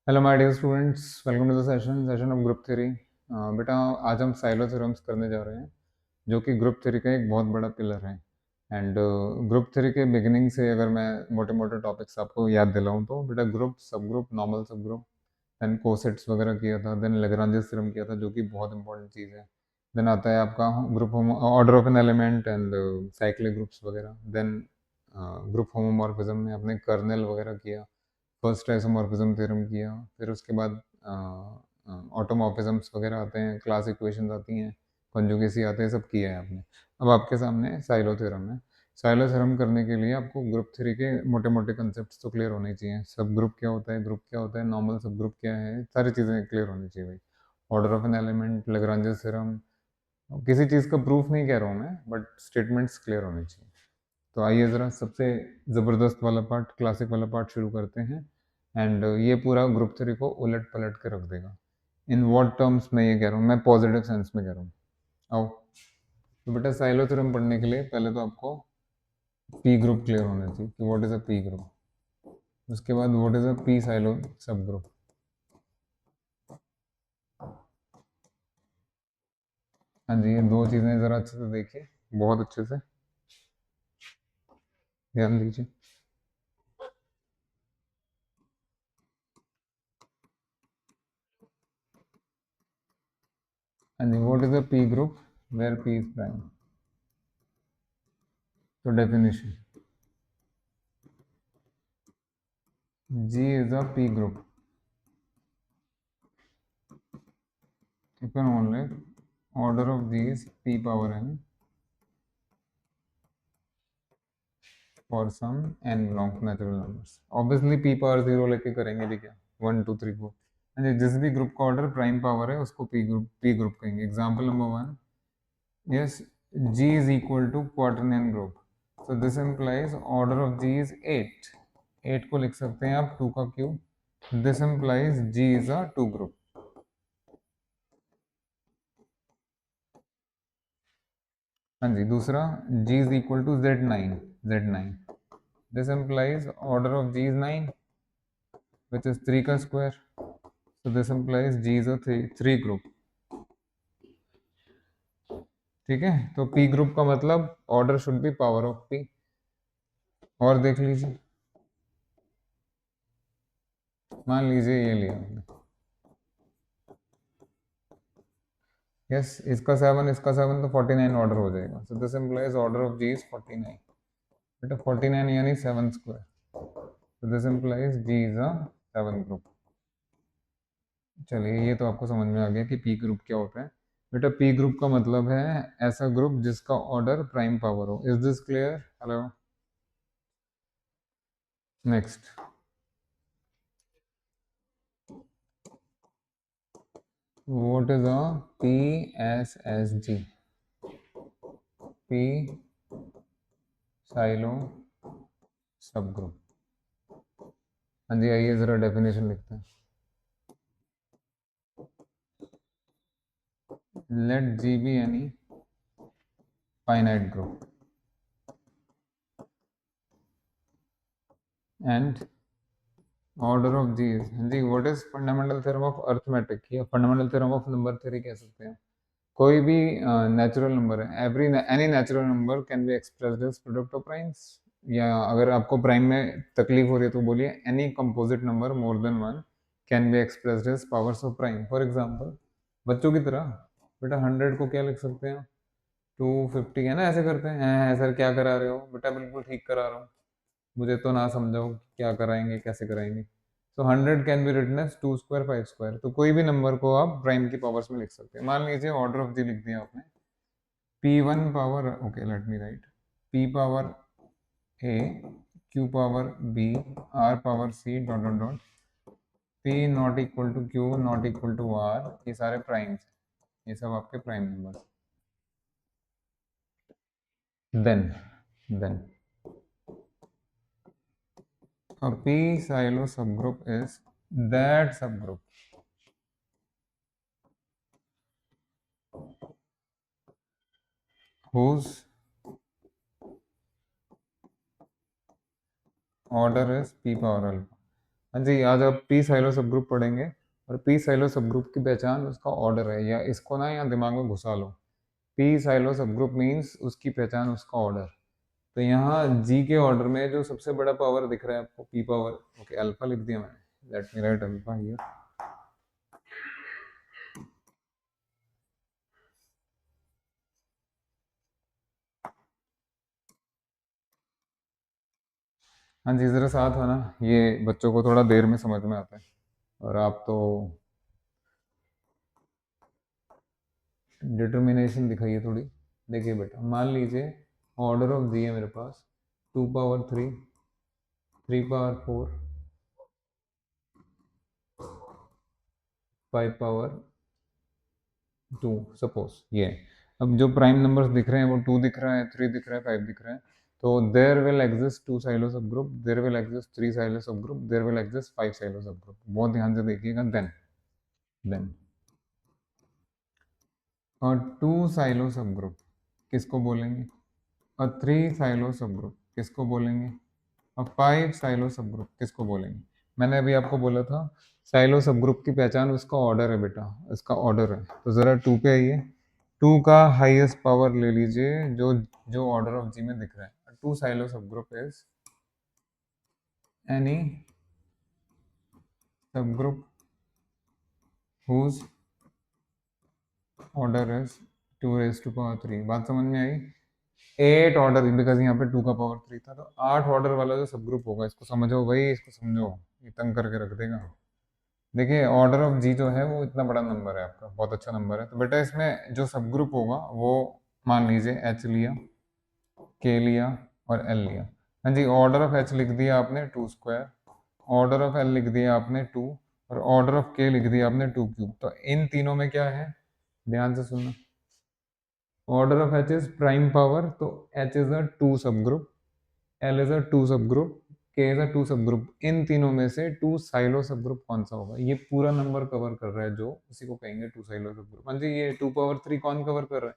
Hello my dear students, welcome to the session of group theory. बेटा, आज हम silo theorems करने जा रहे हैं जो कि ग्रुप थ्योरी का एक बहुत बड़ा पिलर है। एंड ग्रुप थ्योरी के बिगिनिंग से अगर मैं मोटे मोटे टॉपिक्स आपको याद दिलाऊं तो बेटा, ग्रुप, सब group, normal sub group, then cosets वगैरह किया था, देन लेग्रांजेस थ्योरम किया था जो कि बहुत इंपॉर्टेंट चीज़ है। देन आता है आपका group order of an element and cyclic groups वगैरह। देन ग्रुप होमोमॉर्फिज्म में आपने कर्नेल वगैरह किया, फर्स्ट आइसोमॉर्फिज्म थ्योरम किया, फिर उसके बाद ऑटोमॉर्फिज्म्स वगैरह आते हैं, क्लास इक्वेशंस आती हैं, कॉन्जुगेसी आते हैं, सब किया है आपने। अब आपके सामने साइलो थ्योरम है। साइलो थ्योरम करने के लिए आपको ग्रुप थ्योरी के मोटे मोटे कंसेप्ट तो क्लियर होने चाहिए। सब ग्रुप क्या होता है, ग्रुप क्या होता है, नॉर्मल सब ग्रुप क्या है, सारी चीज़ें क्लियर होनी चाहिए भाई। Order of an element, Lagrange's theorem, किसी चीज़ का प्रूफ नहीं कह रहा हूँ मैं, बट स्टेटमेंट्स क्लियर होने चाहिए। तो आइए ज़रा सबसे ज़बरदस्त वाला पार्ट, क्लासिक वाला पार्ट शुरू करते हैं। एंड ये पूरा ग्रुप थ्योरी को उलट पलट के रख देगा। इन व्हाट टर्म्स मैं ये कह रहा हूँ, मैं पॉजिटिव सेंस में कह रहा हूँ। आओ, तो बेटा साइलो थ्योरम पढ़ने के लिए पहले तो आपको पी ग्रुप क्लियर होना चाहिए कि what is a p group. उसके बाद what is a P Sylow सब ग्रुप। हाँ जी, ये दो चीज़ें ज़रा अच्छे से देखिए, बहुत अच्छे से ध्यान दीजिए। हाँ जी, what is a p group where p is prime. तो definition, G is a P group if and only order of G is P power n for some n belongs to natural numbers. Obviously P power 0 लेके करेंगे भी क्या, 1 2 3 4। अच्छा, जिस भी group का order prime power है उसको पी ग्रुप कहेंगे। Example number 1, yes, G is equal to quaternion group, so this implies order of G is 8। 8 को लिख सकते हैं आप 2 का cube, this implies G is a 2 group। हाँ जी, दूसरा, G is equal to Z9। This implies order of G is 9, which is 3 का square. So this implies G is a 3 group। ठीक है, तो P ग्रुप का मतलब order should be power of P। और देख लीजिए, मान लीजिए ये लिया हमने, यस, इसका 7 इसका 7 तो 49 ऑर्डर हो जाएगा। So this implies order of G is 49। बेटा 49 यानी 7 square, so this implies G is a 7 group. चलिए, ये तो आपको समझ में आ गया कि पी ग्रुप क्या होता है। बेटा पी ग्रुप का मतलब है ऐसा ग्रुप जिसका ऑर्डर प्राइम पावर हो। Is this clear? Hello, next, what is a P S S G, P Sylow सब ग्रुप। हाँ जी, आइए जरा डेफिनेशन लिखते हैं। Let G be any finite group and order of G is, हाँ जी, what is fundamental theorem of arithmetic या fundamental theorem of number theory कह सकते हैं। कोई भी नेचुरल नंबर है, every any natural number can be expressed as product of primes. या अगर आपको प्राइम में तकलीफ हो रही है तो बोलिए any composite number more than one can be expressed as powers of prime. For example, बच्चों की तरह बेटा 100 को क्या लिख सकते हैं, 250 है ना, ऐसे करते हैं। सर क्या करा रहे हो बेटा? बिल्कुल ठीक करा रहा हूँ, मुझे तो ना समझाओ क्या कराएंगे कैसे कराएंगे। तो 100 can be written as 2 square 5 square. तो कोई भी नंबर को आप प्राइम की पावर्स में लिख सकते हैं। मान लीजिए ऑर्डर ऑफ जी लिख दिया आपने, P1 power, okay let me write, P power A, Q power B, R power C dot dot dot, P not equal to Q not equal to R, ये सारे प्राइम्स, ये सब आपके prime numbers. Then a P silo subgroup is that subgroup whose order is P power alpha। हाँ जी, आज आप P Sylow सब group पढ़ेंगे और पी साइलो सब ग्रुप की पहचान उसका ऑर्डर है, या इसको ना यहाँ दिमाग में घुसा लो। पी साइलो सब ग्रुप मीन्स उसकी पहचान उसका ऑर्डर। तो यहाँ जी के ऑर्डर में जो सबसे बड़ा पावर दिख रहा है आपको, पी पावर, ओके अल्फा लिख दिया मैंने, late me right alpha here. हाँ जी, जरा साथ है ना, ये बच्चों को थोड़ा देर में समझ में आता है और आप तो डिटर्मिनेशन दिखाइए थोड़ी। देखिए बेटा, मान लीजिए ऑर्डर ऑफ जी है मेरे पास 2 पावर 3, 3 पावर 4, 5 पावर 2, सपोज ये। अब जो प्राइम नंबर्स दिख रहे हैं वो 2 दिख रहा है, 3 दिख रहा है, 5 दिख रहा है। तो देयर विल एग्जिस्ट 2 साइलो सब group, there will exist 3 Sylow सब group, there will exist 5 Sylow सब ग्रुप। बहुत ध्यान से देखिएगा। देन और 2 साइलो सब ग्रुप किसको बोलेंगे, और 3 साइलो सब ग्रुप किसको बोलेंगे, और 5 साइलो सब ग्रुप किसको बोलेंगे। मैंने अभी आपको बोला था साइलो सब ग्रुप की पहचान उसका ऑर्डर है बेटा, इसका ऑर्डर है। तो ज़रा 2 पे आइए, 2 का हाईएस्ट पावर ले लीजिए जो जो ऑर्डर ऑफ जी में दिख रहा है। 2 साइलो सब group is any sub group whose order is 2 raised to power 3। बात समझ में आई? 8 ऑर्डर, बिकॉज यहाँ पे 2 का पावर 3 था, तो 8 ऑर्डर वाला जो सब ग्रुप होगा, इसको समझो भाई, इसको समझो, ये तंग करके रख देगा। देखिए ऑर्डर ऑफ जी जो है वो इतना बड़ा नंबर है आपका, बहुत अच्छा नंबर है। तो बेटा इसमें जो सब ग्रुप होगा वो मान लीजिए एच लिया, के लिया और एल लिया। हाँ जी, ऑर्डर ऑफ एच लिख दिया आपने 2 स्क्वायर, ऑर्डर ऑफ एल लिख दिया आपने 2, और ऑर्डर ऑफ के लिख दिया आपने 2 क्यूब। तो इन तीनों में क्या है, ध्यान से सुनना। Order of H is prime power, तो एच इज अ 2 सब ग्रुप, एल इज अ 2 सब ग्रुप, के इज अ 2 सब ग्रुप। इन तीनों में से 2 साइलो सब ग्रुप कौन सा होगा? ये पूरा नंबर कवर कर रहा है जो, उसी को कहेंगे 2 साइलो सब ग्रुप। हाँ जी, ये 2 पावर 3 कौन कवर कर रहा है?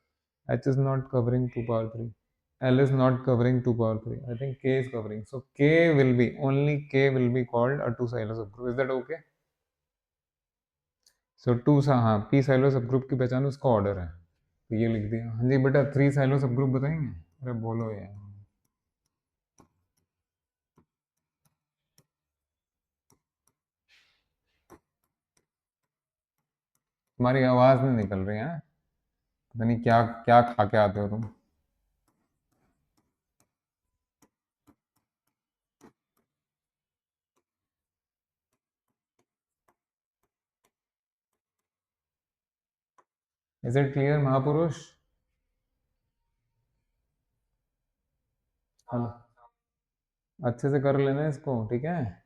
H is not covering 2 power 3, L is not covering 2 power 3, I think K is covering, so K will be, only K will be called a 2 Sylow सब group. Is that okay? So 2 सा, हाँ, P Sylow सब group की पहचान उसका order है, तो ये लिख दिया। हाँ जी बेटा, 3 साइलो सब ग्रुप बताएंगे? अरे बोलो यार, तुम्हारी आवाज नहीं निकल रही है, पता नहीं क्या क्या खा के आते हो तुम। इज इट क्लियर महापुरुष? हेलो, अच्छे से कर लेना इसको, ठीक है?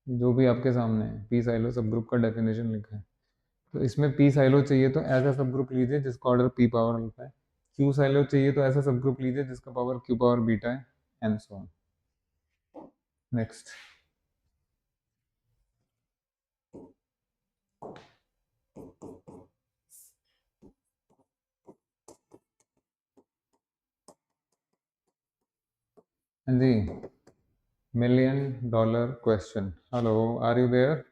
जो भी आपके सामने है, पी साइलो सब ग्रुप का डेफिनेशन लिखा है। तो इसमें पी साइलो चाहिए तो ऐसा सब ग्रुप लीजिए जिसका ऑर्डर पी पावर अल्फा है। क्यू साइलो चाहिए तो ऐसा सब ग्रुप लीजिए जिसका पावर क्यू पावर बीटा है, एंड सो ऑन। नेक्स्ट। हाँ जी, $1,000,000 question. Hello, are you there?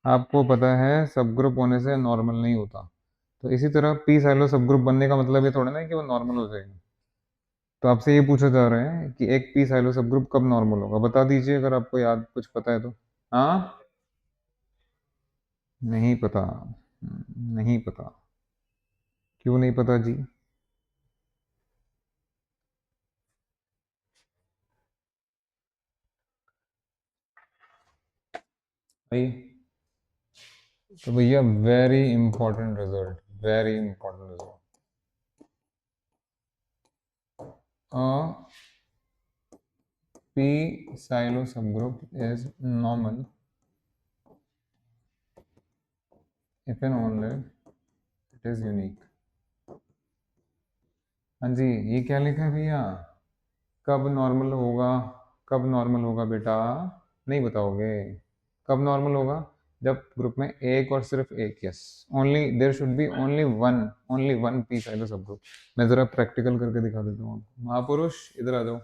आपको पता है सब ग्रुप होने से नॉर्मल नहीं होता, तो इसी तरह पी साइलो सब ग्रुप बनने का मतलब ये थोड़ा ना है कि वो नॉर्मल हो जाएगा। तो आपसे ये पूछा जा रहा है कि एक पी साइलो सब ग्रुप कब नॉर्मल होगा, बता दीजिए अगर आपको याद कुछ पता है तो। हाँ, नहीं पता? नहीं पता? क्यों नहीं पता जी? भाई, तो भैया very important result, very important result. P Sylow सब group is normal if and only it is unique. हाँ जी, ये क्या लिखा है भैया? कब नॉर्मल होगा? कब नॉर्मल होगा बेटा? नहीं बताओगे? कब नॉर्मल होगा? जब ग्रुप में एक और सिर्फ एक, yes, only there should be only one P Sylow sub group. मैं जरा प्रैक्टिकल करके दिखा देता हूँ आपको। महापुरुष इधर आ जाओ।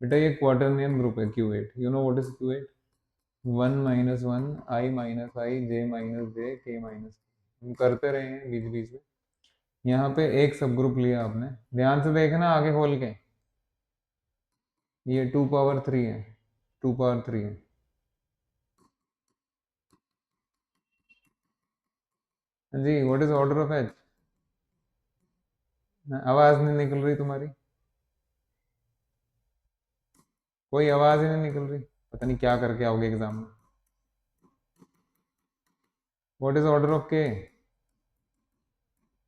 बेटा ये क्वार्टरनियन ग्रुप है Q8। You know what is Q8? 1 minus 1 I minus I J minus J K minus, हम करते रहे हैं बीच बीच में। यहाँ पे एक सब ग्रुप लिया आपने, ध्यान से देखना आगे खोल के, ये 2 पावर 3 है, 2 पावर 3 है। हाँ जी, what is order of H? आवाज नहीं निकल रही तुम्हारी, कोई आवाज ही नहीं निकल रही, पता नहीं क्या करके आओगे एग्जाम में। व्हाट इज ऑर्डर ऑफ के?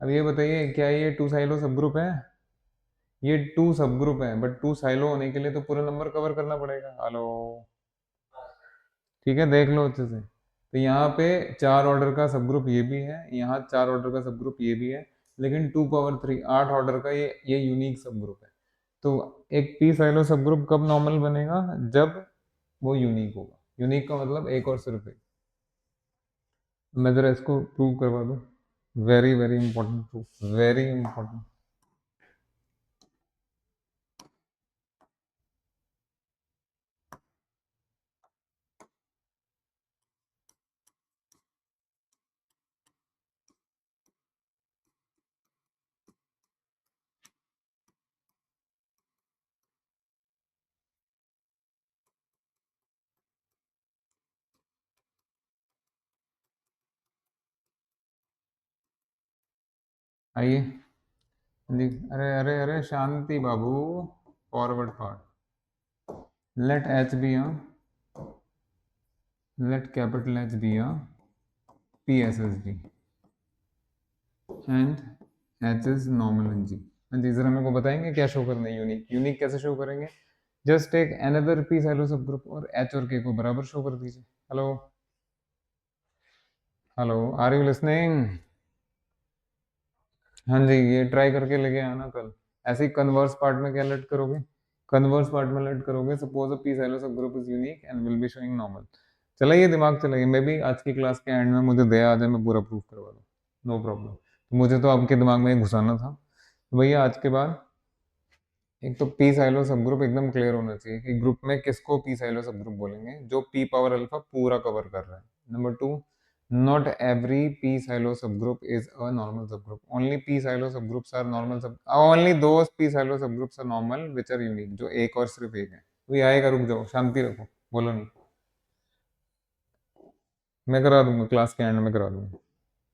अब ये बताइए, क्या ये टू साइलो सब ग्रुप है? ये टू सब ग्रुप है, बट टू साइलो होने के लिए तो पूरा नंबर कवर करना पड़ेगा। हेलो, ठीक है, देख लो अच्छे से। तो यहाँ पे 4 ऑर्डर का सब ग्रुप ये भी है, यहाँ 4 ऑर्डर का सब ग्रुप ये भी है, लेकिन 2 पावर 3 8 ऑर्डर का ये यूनिक सब ग्रुप है। तो एक पी साइलो सब ग्रुप कब नॉर्मल बनेगा? जब वो यूनिक होगा। यूनिक का मतलब एक और सिर्फ एक। मैं जरा इसको प्रूव करवा दूं, very very important proof, very important. आइए जी, अरे अरे अरे Shanti Babu, forward part. Let H be a, let capital H be a P S S D and H is normal in G. हाँ जी, जरा मेरे को बताएंगे क्या शो करना है यूनिक? यूनिक कैसे शो करेंगे? Just take another P Sylow सब ग्रुप और एच और के को बराबर शो कर दीजिए। Hello hello, are you listening? हाँ जी, ये ट्राई करके लेके आना कल। ऐसे ही कन्वर्स पार्ट में क्या लेट करोगे? कन्वर्स पार्ट में लेट करोगे, सपोज अ पी साइलो सब group is unique and will be showing normal. चलाइए दिमाग, चलाइए। मे भी आज की क्लास के एंड में मुझे दया आ जाए, मैं पूरा प्रूफ करवा दूँ, नो प्रॉब्लम। तो मुझे तो आपके दिमाग में घुसाना था। तो भैया आज के बाद एक तो पी साइलो सब ग्रुप एकदम क्लियर होना चाहिए कि ग्रुप में किसको पी साइलो सब ग्रुप बोलेंगे, जो पी पावर अल्फा पूरा कवर कर रहा है। Number two, not every p silo subgroup is a normal subgroup, only p silo subgroups are normal sub, only those p silo subgroups are normal which are unique, जो एक और सिर्फ एक है। तो ये आएगा, रुक जाओ, शांति रखो, बोलो नहीं। मैं करा दूंगा, क्लास के एंड में करा दूंगा,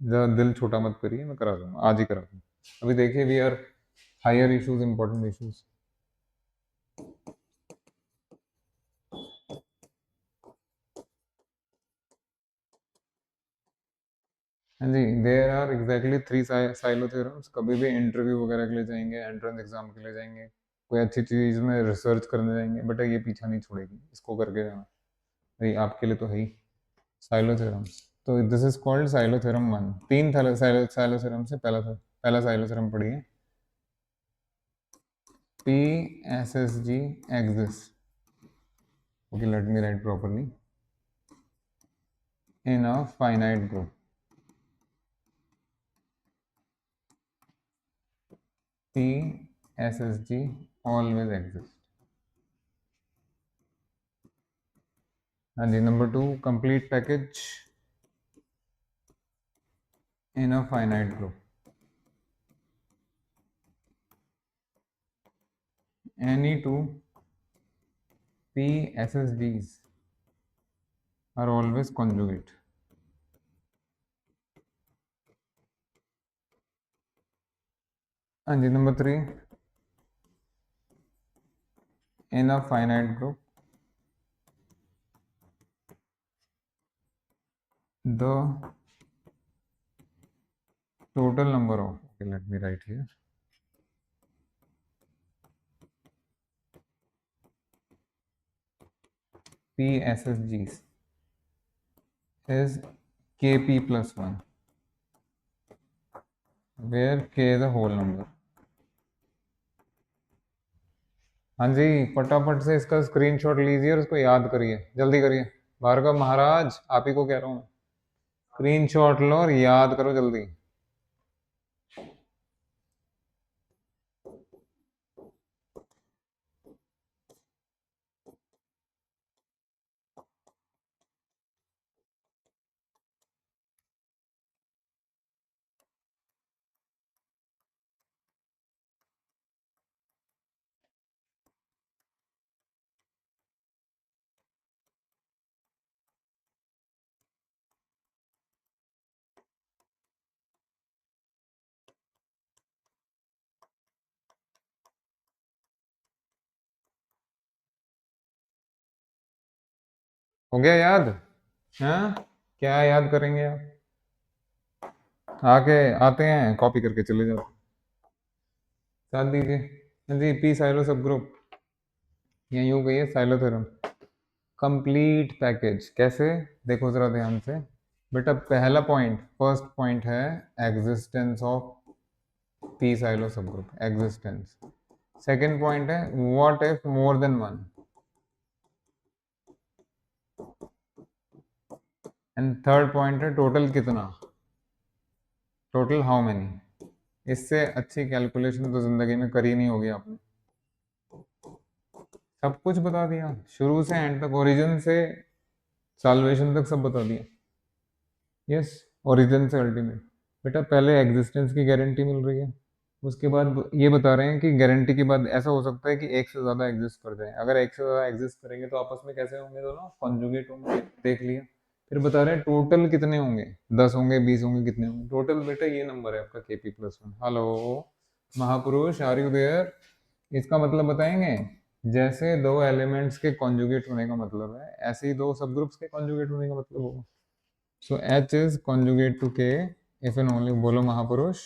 ज़्यादा दिल छोटा मत करिए, मैं करा दूंगा, आज ही करा दूंगा। अभी देखिए, we are higher issues, important issues. हाँ जी, there are exactly 3 Sylow theorems. कभी भी इंटरव्यू वगैरह के लिए जाएंगे, एंट्रेंस एग्जाम के लिए जाएंगे, कोई अच्छी चीज़ में रिसर्च करने जाएंगे, बेटा ये पीछा नहीं छोड़ेगी, इसको करके जाना भाई, आपके लिए तो है ही। साइलो थ्योरम्स, तो this is called Sylow theorem 1। तीन साइलो थ्योरम से पहला साइलो थ्योरम पढ़िए। P S S G exist, okay, let me write properly, in a finite group. P S S G always exist. हाँ जी, number 2, complete package in a finite group. Any two PSSDs are always conjugate. And number 3, in a finite group, the total number of, okay, let me write here, PSSGs is Kp plus 1, where K is a whole number. हाँ जी, फटाफट से इसका screenshot लीजिए और इसको याद करिए, जल्दी करिए। भार्गव महाराज, आप ही को कह रहा हूँ, स्क्रीनशॉट लो और याद करो जल्दी। हो गया याद? हाँ, क्या याद करेंगे आप? आके आते हैं कॉपी करके चले जाओ। साथ दीजिए। हाँ जी, पी साइलो सब ग्रुप, या यूं कहिए साइलो थ्योरम। कंप्लीट पैकेज कैसे? देखो जरा ध्यान से। बेटा पहला पॉइंट, फर्स्ट पॉइंट है एग्जिस्टेंस ऑफ पी साइलो सब ग्रुप, एग्जिस्टेंस। सेकंड पॉइंट है what if more than one, and third point है टोटल कितना, टोटल हाउ मेनी। इससे अच्छी कैलकुलेशन तो जिंदगी में करी नहीं होगी आपने। सब कुछ बता दिया, शुरू से एंड तक, ओरिजिन से सॉल्वेशन तक सब बता दिया। यस, ओरिजिन से अल्टीमेट। बेटा पहले एग्जिस्टेंस की गारंटी मिल रही है, उसके बाद ये बता रहे हैं कि गारंटी के बाद ऐसा हो सकता है कि एक से ज्यादा एग्जिस्ट कर जाए। अगर एक से ज्यादा एग्जिस्ट करेंगे तो आपस में कैसे होंगे दोनों? कॉन्जुगेट होंगे, देख लिया। फिर बता रहे हैं टोटल कितने होंगे, 10 होंगे, 20 होंगे, कितने होंगे टोटल। बेटा ये नंबर है आपका KP+1। हेलो महापुरुष, आर यू देयर? इसका मतलब बताएंगे? जैसे दो एलिमेंट्स के कॉन्जुगेट होने का मतलब है, ऐसे ही दो सब ग्रुप्स के कॉन्जुगेट होने का मतलब होगा। So H is conjugate to K if and only, बोलो महापुरुष।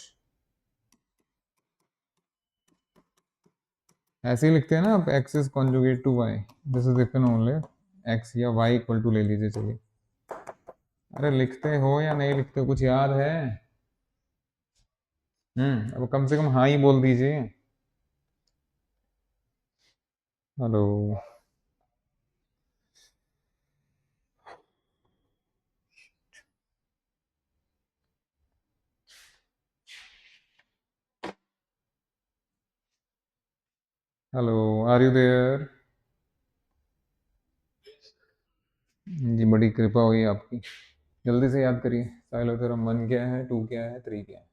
ऐसे ही लिखते हैं ना आप, X is conjugate to Y, this is if and only X, या Y इक्वल टू ले लीजिए चलिए। अरे लिखते हो या नहीं लिखते हो, कुछ याद है? अब कम से कम हाँ ही बोल दीजिए। Hello. Hello, are you there? जी बड़ी कृपा हुई आपकी। जल्दी से याद करिए, साइलो थ्योरम 1 क्या है, 2 क्या है, 3 क्या है।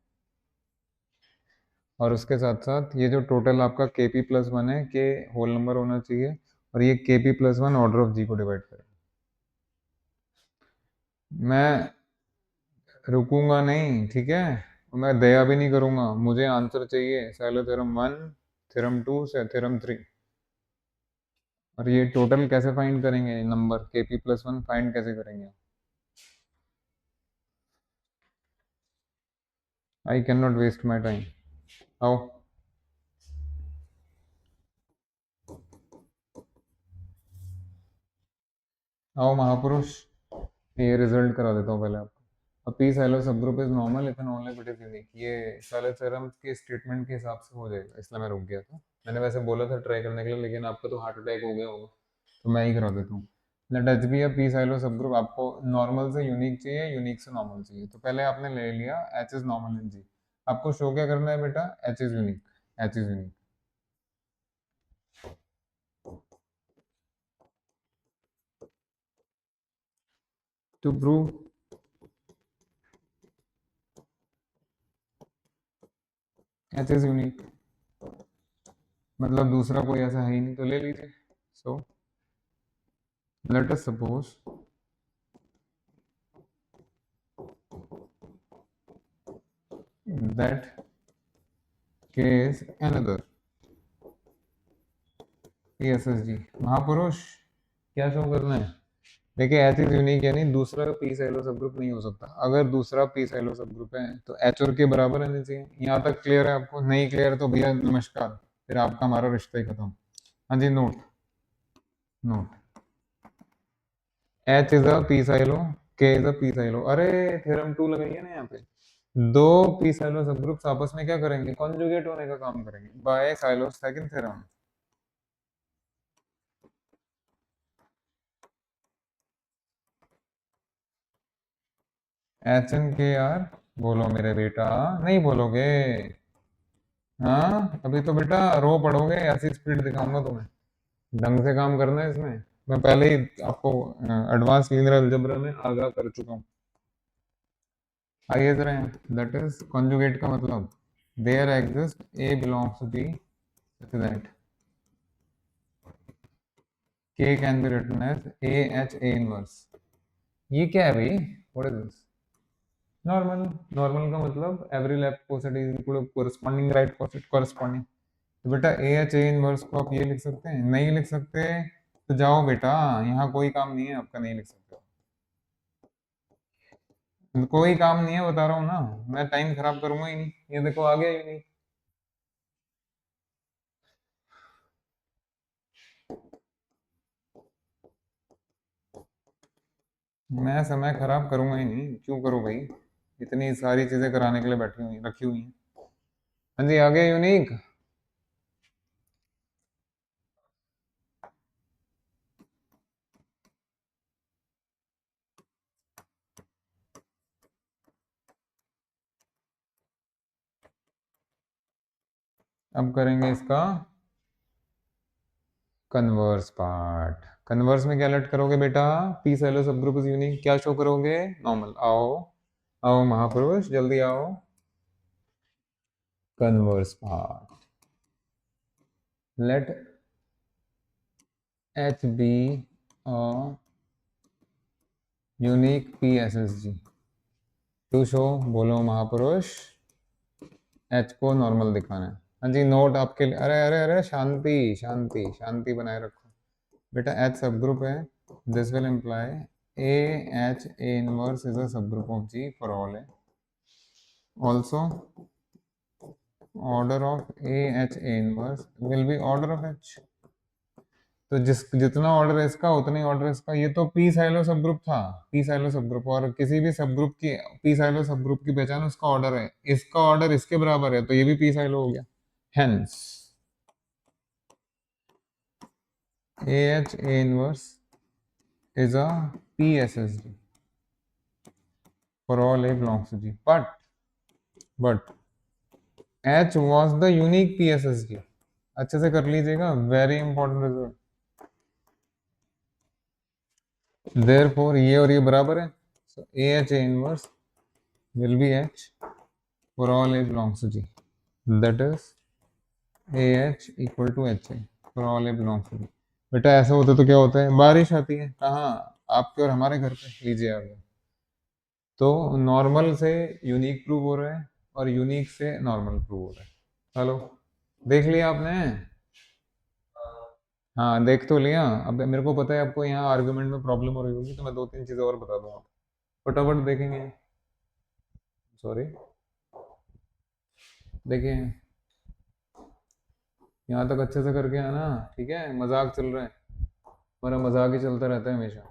और उसके साथ साथ ये जो टोटल आपका KP+1 है, के होल नंबर होना चाहिए, और ये KP+1 ऑर्डर ऑफ जी को डिवाइड करें। मैं रुकूंगा नहीं, ठीक है? मैं दया भी नहीं करूंगा, मुझे आंसर चाहिए साइलो थ्योरम 1, थ्योरम 2 से थ्योरम 3। और ये टोटल कैसे फाइंड करेंगे, नंबर KP+1 फाइंड कैसे करेंगे? I can not waste my time. आओ आओ महापुरुष, ये रिजल्ट करा देता हूँ पहले आपको। पी साइलो सब group is normal if and only it is unique. ये साइलो थ्योरम के स्टेटमेंट के हिसाब से हो जाएगा, इसलिए मैं रुक गया था। मैंने वैसे बोला था ट्राई करने के लिए, लेकिन आपका तो हार्ट अटैक हो गया होगा, तो मैं ही करा देता हूँ। Let H be a P Sylow सब ग्रुप। आपको नॉर्मल से यूनिक चाहिए, यूनिक से नॉर्मल चाहिए, तो पहले आपने ले लिया H is normal in G. आपको शो क्या करना है बेटा? H is unique, H is unique. To prove H is unique, मतलब दूसरा कोई ऐसा है ही नहीं, तो ले लीजिए। So let us suppose that K is another PSSG। महापुरुष, क्या शो करना है? देखिए एच इज यूनिक, यानी दूसरा पी साइलो सब ग्रुप नहीं हो सकता। अगर दूसरा पी साइलो सब ग्रुप है तो एच और के बराबर रहने चाहिए। यहाँ तक क्लियर है आपको? नहीं क्लियर तो भैया नमस्कार, फिर आपका हमारा रिश्ता ही खत्म। हाँ जी, note note. H is a P Sylow, K is a P Sylow. अरे थ्योरम 2 लगाइए ना यहाँ पे। दो पी साइलो सब ग्रुप्स आपस में क्या करेंगे? कॉन्जुगेट होने का काम करेंगे by Sylow second theorem. HNKR, बोलो मेरे बेटा। नहीं बोलोगे? हाँ, अभी तो बेटा रो पड़ोगे, ऐसी स्पीड दिखाऊंगा तुम्हें। ढंग से काम करना है इसमें। मैं पहले ही आपको एडवांस लीनियर अलजेब्रा में आगाह कर चुका हूँ। आइए जरा, दैट इज कॉन्जुगेट का मतलब there exist A belongs to B such that K can be written as AHA inverse। ये क्या है भाई? What is this? Normal. Normal का मतलब every left coset is equal to corresponding right coset corresponding. तो बेटा ए एच ए इनवर्स को आप ये लिख सकते हैं? नहीं लिख सकते, तो जाओ बेटा, यहाँ कोई काम नहीं है आपका, नहीं लिख सकते हो। कोई काम नहीं है बता रहा हूँ ना, मैं टाइम खराब करूंगा ही नहीं। ये देखो आ गया ही नहीं। मैं समय खराब करूंगा ही नहीं, क्यों करूँ भाई, इतनी सारी चीजें कराने के लिए बैठी हुई रखी हुई हैं। हाँ जी, आ गया यूनिक। अब करेंगे इसका कन्वर्स पार्ट। कन्वर्स में क्या लेट करोगे बेटा, P Sylow sub group is unique, क्या शो करोगे, नॉर्मल। आओ आओ महापुरुष, जल्दी आओ। Converse part, let H be unique P S S G to show, बोलो महापुरुष, एच को नॉर्मल दिखाना है। हाँ जी, नोट आपके लिए। अरे अरे अरे, शांति शांति शांति बनाए रखो बेटा। एच सब ग्रुप है, this will imply a H a inverse is a subgroup of G for all a, also order of a H a inverse will be order of H. तो जितना order है इसका उतना ही order इसका। ये तो P Sylow सब group था, पी साइलो सब ग्रुप, और किसी भी सब ग्रुप की, पी साइलो सब ग्रुप की पहचान उसका ऑर्डर है। इसका ऑर्डर इसके बराबर है, तो ये भी पी साइलो हो गया। Hence A H a inverse is a PSSG for all A belongs to G. But H was the unique PSSG. अच्छे से कर लीजिएगा, वेरी इंपॉर्टेंट रिजल्ट। देयरफॉर ये और ये बराबर है, so AH A inverse will be H for all A belongs to G. That is AH equal to HA for all A belongs to G. बेटा ऐसा होता तो क्या होता है, बारिश आती है कहाँ, आपके और हमारे घर पे, लीजिए आ गया। तो नॉर्मल से यूनिक प्रूव हो रहा है और यूनिक से नॉर्मल प्रूव हो रहा है। हेलो, देख लिया आपने। हाँ देख तो लिया। अब मेरे को पता है आपको यहाँ आर्गुमेंट में प्रॉब्लम हो रही होगी, तो मैं दो तीन चीज़ें और बता दूंगा, फटाफट देखेंगे। सॉरी, देखिए यहाँ तक अच्छे से करके आना, ठीक है, मजाक चल रहा है, हमारा मजाक ही चलता रहता है हमेशा।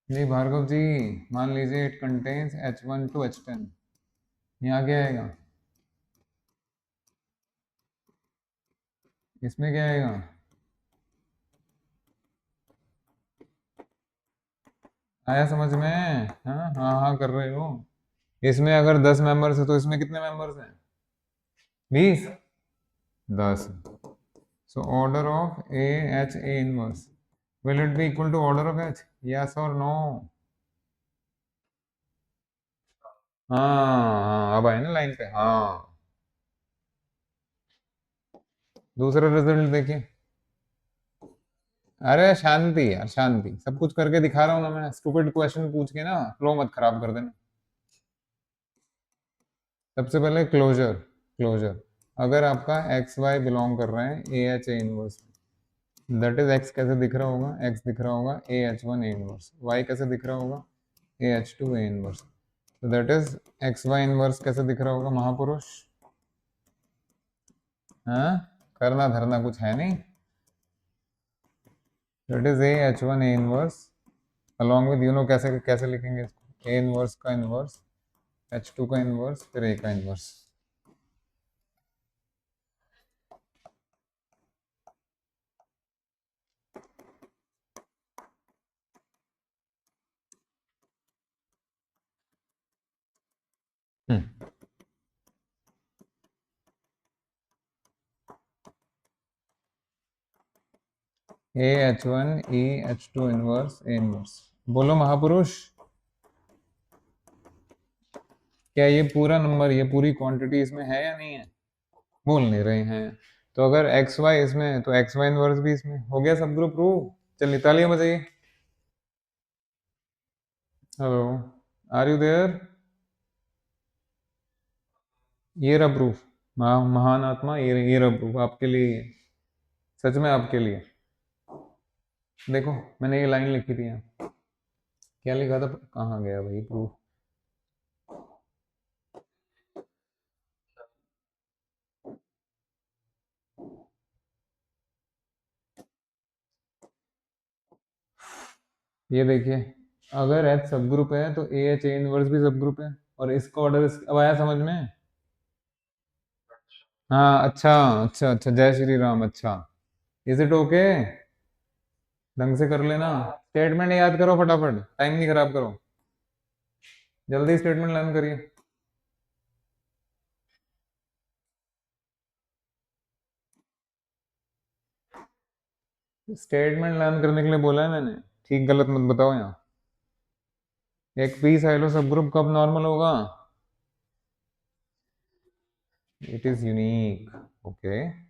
नहीं भार्गव जी, मान लीजिए it contains H1 to H10, यहाँ क्या आएगा, इसमें क्या आएगा, आया समझ में। हाँ हाँ हाँ कर रहे हो। इसमें अगर 10 मेंबर्स है तो इसमें कितने मेंबर्स हैं, 20, 10। So order of AH A inverse, will it be equal to order of H? Yes or no? हाँ हाँ, अब आए ना लाइन पे। हाँ, दूसरा रिजल्ट देखिए। अरे शांति यार, शांति, सब कुछ करके दिखा रहा हूँ ना मैं, स्टूपिड क्वेश्चन पूछ के ना फ्लो मत खराब कर देना। सबसे पहले क्लोजर, क्लोजर, अगर आपका एक्स वाई बिलोंग कर रहे हैं a H a inverse, that is x कैसे दिख रहा होगा, एक्स दिख रहा होगा a H one a inverse, y कैसे दिख रहा होगा a H two a inverse, तो that is x y inverse कैसे दिख रहा होगा महापुरुष। हाँ, करना धरना कुछ है नहीं। That is a H one a inverse along with, you know कैसे कैसे लिखेंगे इसको, ए इनवर्स का इनवर्स, एच टू का इनवर्स, फिर ए का inverse. A H one E H two inverse A inverse, बोलो महापुरुष, क्या ये पूरा नंबर, ये पूरी क्वांटिटी इसमें है या नहीं है, बोल नहीं रहे हैं। तो अगर एक्स वाई इसमें है तो एक्स वाई इनवर्स भी इसमें हो गया, सब ग्रुप प्रूव। चलिए तालियां बजाइए। Hello, are you there. ये रहा प्रूफ, महान आत्मा, ये रहा प्रूफ आपके लिए। सच में आपके लिए। देखो मैंने ये लाइन लिखी थी यहाँ, क्या लिखा था, कहाँ गया भाई प्रूफ। ये देखिए, अगर एच सब ग्रुप है तो ए एच ए इनवर्स भी सब ग्रुप है, और इसका ऑर्डर अब आया समझ में। हाँ अच्छा, अच्छा अच्छा, जय श्री राम, अच्छा। Is it okay? ढंग से कर लेना। स्टेटमेंट याद करो फटाफट, टाइम नहीं खराब करो, जल्दी स्टेटमेंट लर्न करिए। स्टेटमेंट लर्न करने के लिए बोला है मैंने, ठीक गलत मत बताओ यहाँ। एक पी साइलो सब ग्रुप कब नॉर्मल होगा? It is unique. ओके।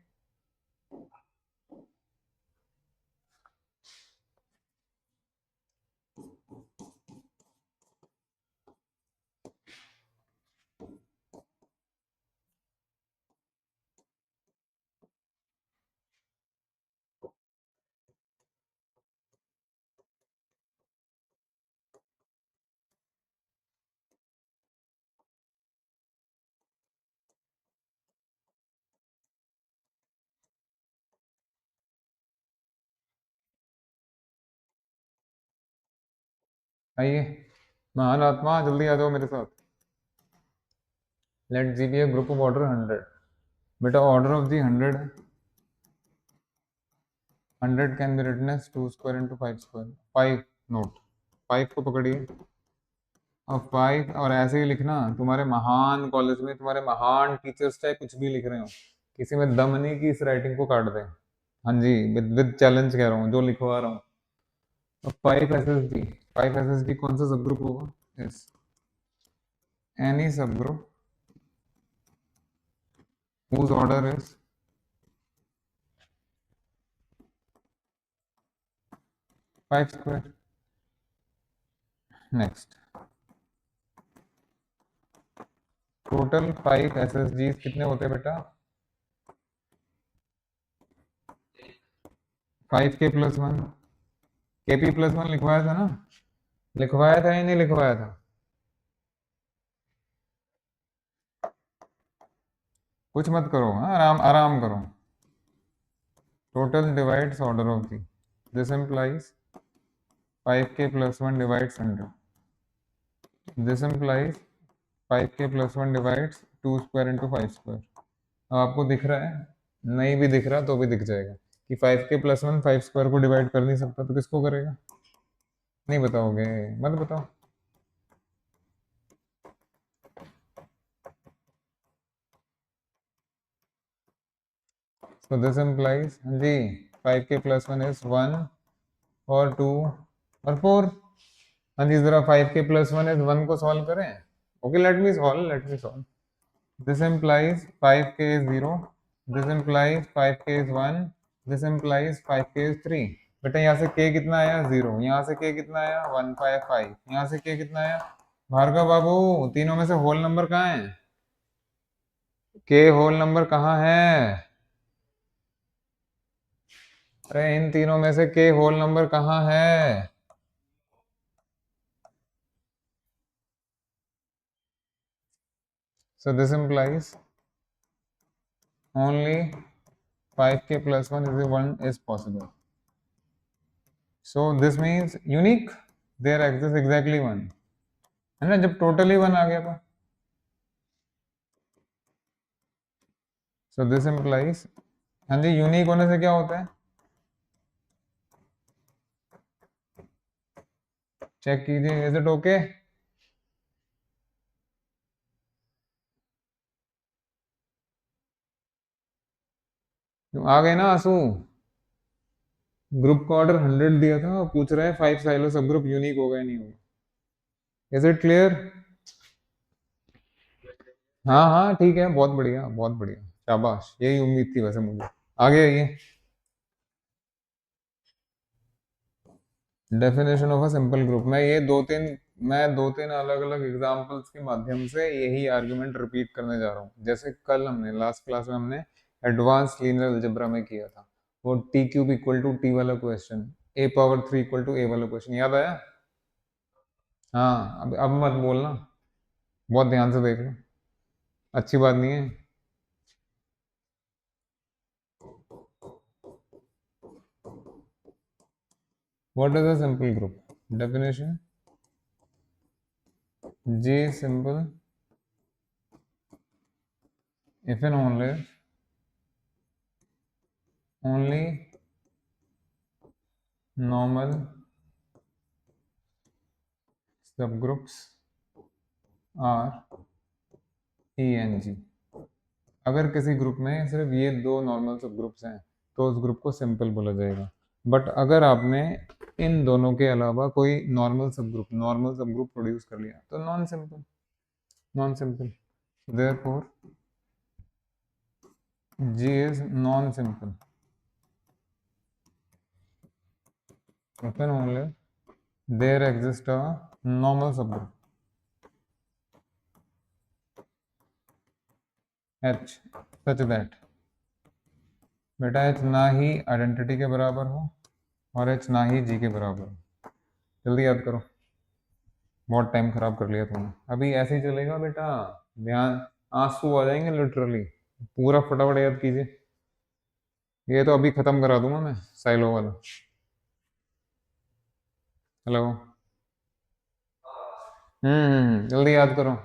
आइए, महान आत्मा जल्दी आ जाओ मेरे साथ। Let G be a group of order 100। बेटा ऑर्डर ऑफ दी 100 है, 100 can be written as 2 square into 5 square. 5 note, 5 को पकड़िए। अब 5 और ऐसे ही लिखना, तुम्हारे महान कॉलेज में तुम्हारे महान टीचर्स चाहे कुछ भी लिख रहे हो, किसी में दम नहीं कि इस राइटिंग को काट दें। हाँ जी, विद चैलेंज कह रहा हूँ, जो लिखवा रहा हूँ। अब 5 S S D, 5 S S D कौन सा सब ग्रुप होगा? Yes, any sub group whose order is 5 square। Next, total 5 SSG कितने होते हैं बेटा? 5k+1, kp+1 लिखवाया था ना? लिखवाया था या नहीं लिखवाया था? कुछ मत करो, हाँ आराम आराम करो। Total divides order of the, this implies 5k+1 divides 100, this implies 5k+1 divides 2 square into 5 square। अब आपको दिख रहा है, नहीं भी दिख रहा तो भी दिख जाएगा कि 5k+1 5 स्क्वायर को डिवाइड कर नहीं सकता, तो किसको करेगा? नहीं बताओगे? मत बताओ। So this implies, हाँ जी, 5k+1 is 1 और 2 और 4। हाँ जी, जरा 5k+1 is 1 को सॉल्व करें। Okay, let me solve. This implies 5k is 0, this implies 5k is 1, this implies 5k is 3। बेटा यहाँ से k कितना आया? 0। यहाँ से k कितना आया? 155। यहाँ से k कितना आया? भार्गव बाबू, तीनों में से होल नंबर कहाँ है? k होल नंबर कहाँ है? अरे इन तीनों में से k होल नंबर कहाँ है? So this implies only 5k+1 is 1 is possible. So this means unique, there exists exactly 1, है ना, जब टोटली 1 आ गया था। So this implies, हाँ जी, यूनिक होने से क्या होता है? चेक कीजिए, इज इट ओके? आ गए ना आंसू? ग्रुप का ऑर्डर 100 दिया था, पूछ रहा है 5 साइलो सब ग्रुप यूनिक होगा या नहीं होगा। Is it clear? हाँ हाँ ठीक है, बहुत बढ़िया बहुत बढ़िया, शाबाश, यही उम्मीद थी वैसे मुझे। आगे आइए, definition of a simple group. मैं दो तीन अलग अलग एग्जांपल्स के माध्यम से यही आर्गुमेंट रिपीट करने जा रहा हूँ, जैसे कल हमने लास्ट क्लास में हमने एडवांस लीनियर अलजेब्रा में किया था। वो T cube equal to T वाला question, a power 3 equal to a वाला क्वेश्चन, याद आया? हाँ, अब मत बोलना, बहुत ध्यान से देख लो, अच्छी बात नहीं है। What is a simple group? Definition, G is simple if and only normal subgroups are E and G। अगर किसी ग्रुप में सिर्फ ये दो नॉर्मल सब ग्रुप्स हैं तो उस ग्रुप को सिंपल बोला जाएगा। बट अगर आपने इन दोनों के अलावा कोई नॉर्मल सब ग्रुप प्रोड्यूस कर लिया तो non simple, non simple. Therefore G is non simple if and only there exists a normal subgroup H such that, बेटा H ना ही आइडेंटिटी के बराबर हो और H ना ही G के बराबर हो। जल्दी याद करो, बहुत टाइम खराब कर लिया तुमने। अभी ऐसे ही चलेगा बेटा, ध्यान, आंसू आ जाएंगे लिटरली। पूरा फटाफट याद कीजिए, ये तो अभी खत्म करा दूंगा मैं साइलो वाला। हेलो, जल्दी याद करो।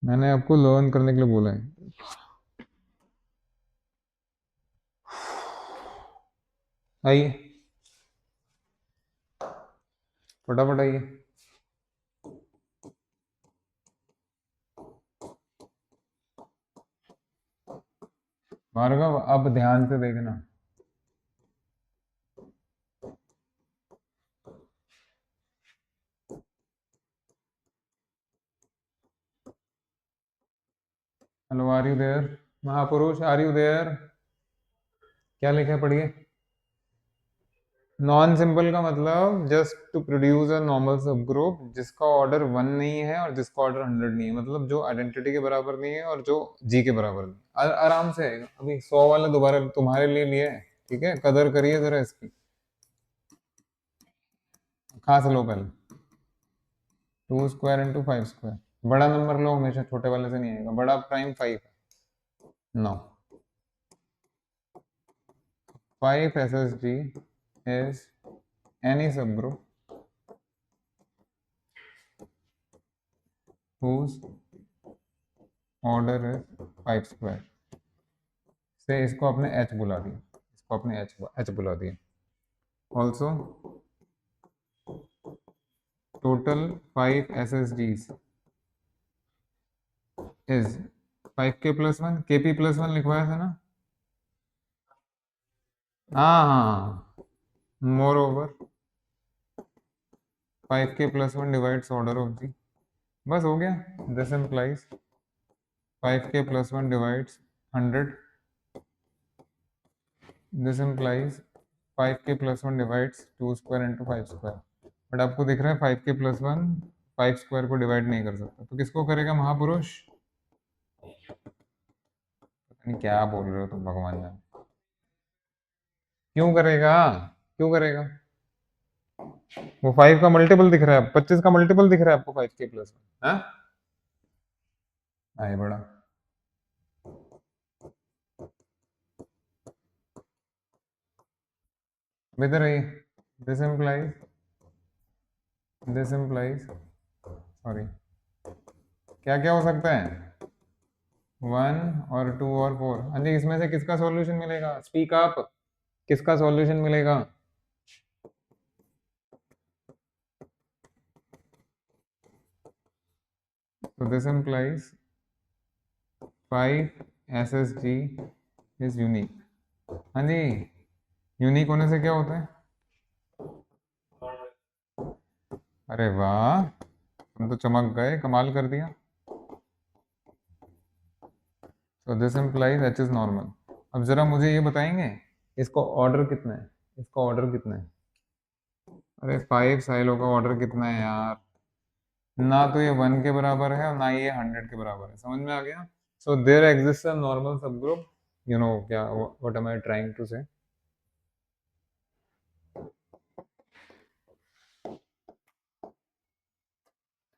मैंने आपको लर्न करने के लिए बोला है। आइए फटाफट आइए। भार्गव अब ध्यान से देखना, हेलो आर यू देयर, महापुरुष आर यू देयर? क्या लिखा है पढ़िए। नॉन सिंपल का मतलब just to produce a normal sub group जिसका ऑर्डर 1 नहीं है और जिसका ऑर्डर 100 नहीं है, मतलब जो आइडेंटिटी के बराबर नहीं है और जो जी के बराबर नहीं। आराम से आएगा, अभी 100 वाले दोबारा तुम्हारे लिए लिए है, ठीक है, कदर करिए जरा इसकी। कहाँ से लो पहले, 2 स्क्वायर इंटू 5 स्क्वायर, बड़ा नंबर लो हमेशा, छोटे वाले से नहीं आएगा। बड़ा प्राइम 5 है। No, 5 SSG is any subgroup whose order is 5 square। से इसको आपने h बुला दिया, इसको आपने h बुला दिया। Also total 5 SSGs is 5k plus 1, kp plus 1 लिखवाया था ना? हाँ हाँ, moreover 5k plus 1 divides order of G, बस हो गया। This implies 5k plus 1 divides 100, this implies 5k plus 1 divides 2 square into 5 square. But आपको दिख रहा है 5k प्लस 1 फाइव स्क्वायर को डिवाइड नहीं कर सकता, तो किसको करेगा महापुरुष? पता नहीं क्या बोल रहे हो तुम, भगवान जाने। क्यों करेगा? क्यों करेगा? वो फाइव का मल्टीपल दिख रहा है, 25 का मल्टीपल दिख रहा है आपको, फाइव के प्लस वन। हाँ, आए बड़ा। इधर आइए। दिस इम्प्लाइज, सॉरी, क्या क्या हो सकता है? वन और टू और फोर। हाँ जी, इसमें से किसका सॉल्यूशन मिलेगा? Speak up. किसका सॉल्यूशन मिलेगा? तो this implies five S S ji is unique. हाँ जी, यूनिक होने से क्या होता है? अरे वाह, तुम तो चमक गए, कमाल कर दिया। तो this implies H is normal. अब जरा मुझे ये बताएंगे, इसको ऑर्डर कितना है? इसका ऑर्डर कितना है? अरे फाइव साइलो का ऑर्डर कितना है यार? ना तो ये वन के बराबर है और ना ये 100 के बराबर है, समझ में आ गया? So there exist a normal sub group, you know क्या, what am I trying to say?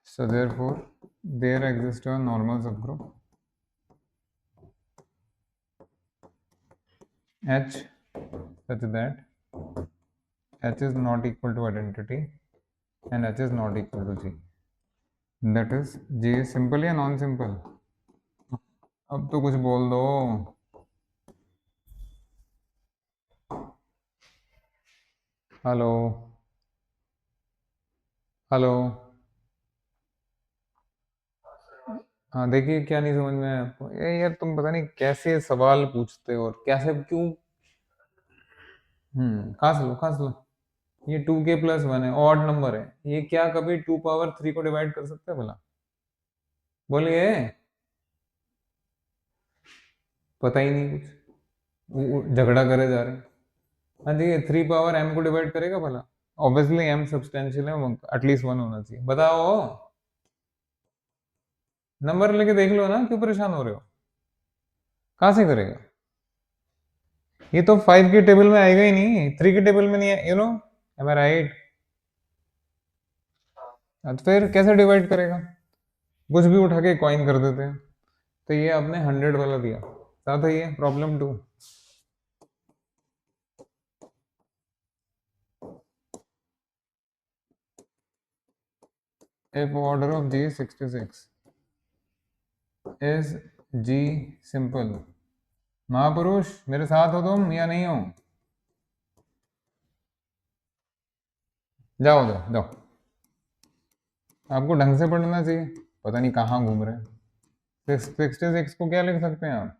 So therefore, there exists a normal subgroup H such that H is not equal to identity and H is not equal to G. That is, G is simple या non simple? अब तो कुछ बोल दो। Hello, hello. हाँ देखिए, क्या नहीं समझ में आया आपको? ये यार तुम पता नहीं कैसे सवाल पूछते हो और कैसे क्यों। खास लो, खास लो। ये टू के प्लस वन है, ऑड नंबर है, ये क्या कभी टू पावर थ्री को डिवाइड कर सकते हैं भला? बोलिए। पता ही नहीं कुछ, झगड़ा करे जा रहे हैं। हाँ जी, थ्री पावर एम को डिवाइड करेगा भला? ऑब्वियसली एम सब्सटेंशियल है, एटलीस्ट वन होना चाहिए। बताओ। नंबर लेके देख लो ना, क्यों परेशान हो रहे हो? कहाँ से करेगा? ये तो फाइव की टेबल में आएगा ही नहीं, थ्री की टेबल में नहीं है, you know, am I right? तो फिर कैसे डिवाइड करेगा? कुछ भी उठा के कॉइन कर देते हैं। तो ये आपने 100 वाला दिया, साथ है ये problem two. if order of G is 66 is G simple। महापुरुष, मेरे साथ हो तुम या नहीं हो? जाओ जाओ जाओ, आपको ढंग से पढ़ना चाहिए, पता नहीं कहाँ घूम रहे हैं। 66 को क्या लिख सकते हैं आप?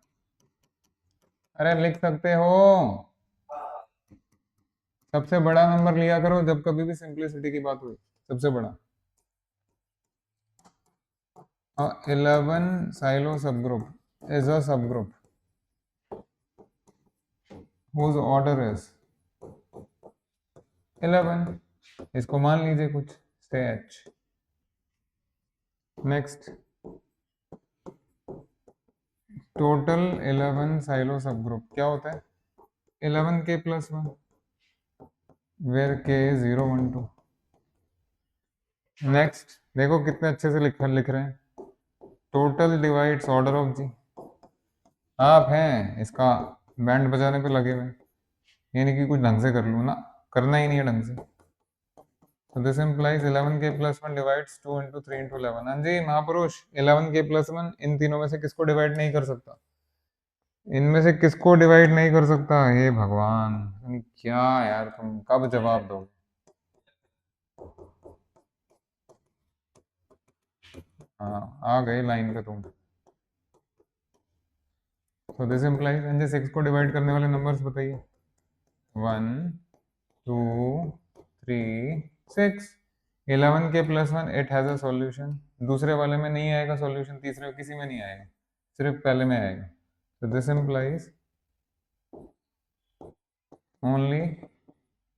अरे लिख सकते हो, सबसे बड़ा नंबर लिया करो जब कभी भी सिंप्लिसिटी की बात हुई, सबसे बड़ा। 11 साइलो सब ग्रुप इज अ सब ग्रुप whose order is 11। इसको मान लीजिए कुछ, से h। नेक्स्ट, टोटल 11 साइलो सब ग्रुप क्या होता है? 11 के प्लस वन, वेर के 0 1 2। नेक्स्ट, देखो कितने अच्छे से लिख रहे हैं। टोटल डिवाइड्स ऑर्डर ऑफ जी। आप हैं इसका बैंड बजाने पे लगे हुए, यानी कि कुछ ढंग से कर लूँ ना, करना ही नहीं है ढंग से। तो दिस इम्प्लाइज 11 के plus one divides 2 into 3 into 11। हाँ जी महापुरुष, 11 के प्लस वन इन तीनों में से किसको डिवाइड नहीं कर सकता? इनमें से किसको डिवाइड नहीं कर सकता? हे भगवान, क्या यार तुम कब जवाब दोगे? हाँ, आ गए लाइन पे तुम। तो दिस इम्प्लाइज, एंड 6 को डिवाइड करने वाले नंबर्स बताइए। 1 2 3 6। 11 के plus one, it has a solution. दूसरे वाले में नहीं आएगा सॉल्यूशन, तीसरे किसी में नहीं आएगा, सिर्फ पहले में आएगा। तो दिस इम्प्लाइज ओनली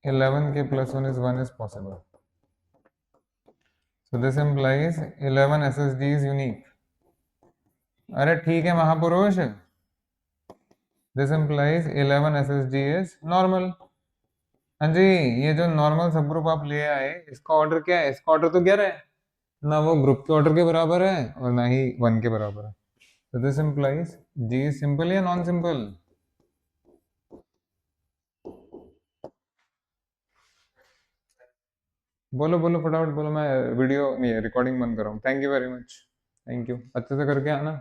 11 के plus one is possible. So this implies 11 SSD is unique. अरे ठीक है महापुरुष, this implies 11 SSD is normal. हाँ जी, ये जो नॉर्मल सब ग्रुप आप ले आए, इसका ऑर्डर क्या है? इसका ऑर्डर तो 11 है, ना वो ग्रुप के ऑर्डर के बराबर है और ना ही 1 के बराबर है। तो this implies G is simple या नॉन सिंपल? बोलो बोलो फटाफट बोलो, मैं वीडियो नहीं रिकॉर्डिंग बंद कर रहा हूँ। Thank you very much, thank you, अच्छे से करके आना।